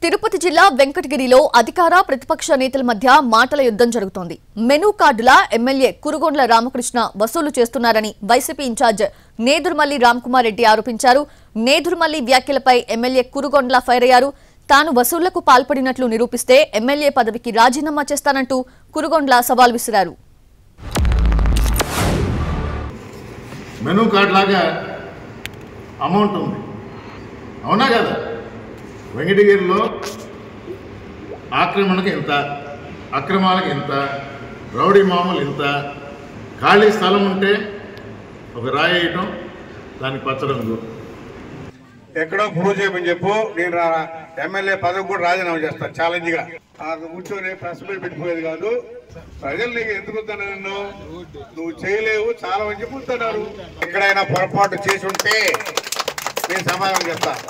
తిరుపతి జిల్లా వెంకటగిరిలో అధికార ప్రతిపక్ష నేతల మధ్య మాటల యుద్ధం జరుగుతోంది. మెనూ కార్డుల ఎమ్మెల్యే కురుగొండ్ల రామకృష్ణ వసూలు చేస్తున్నారని వైసీపీ ఇన్ఛార్జ్ నేదురుమల్లి రామ్కుమార్ రెడ్డి ఆరోపించారు. నేదురుమల్లి వ్యాఖ్యలపై ఎమ్మెల్యే కురుగొండ్ల ఫైర్ అయ్యారు. తాను వసూళ్లకు పాల్పడినట్లు నిరూపిస్తే ఎమ్మెల్యే పదవికి రాజీనామా చేస్తానంటూ కురుగొండ్ల సవాల్ విసిరారు. మెనూ కార్డ్ లాగా అమౌంట్ ఉంది, అవునా కదా? వెంకటగిరిలో ఆక్రమణకు ఎంత, అక్రమాలకు ఎంత, రౌడీ మామూలు ఎంత, ఖాళీ స్థలం ఉంటే ఒక రాయి వేయటం, దానికి పచ్చరంగు. ఎక్కడో ప్రూవ్ చేయమని చెప్పు, నేను ఎమ్మెల్యే పదవి కూడా రాజీనామా చేస్తాను ఛాలెంజ్గా. కూర్చొని ప్రెస్ మీట్ పెట్టిపోయేది కాదు. ప్రజలు నీకు ఎందుకు వద్దాను, నువ్వు చేయలేవు చాలా మంది చెప్తున్నారు. ఎక్కడైనా పొరపాటు చేసి ఉంటే నేను సమాధానం చేస్తాను.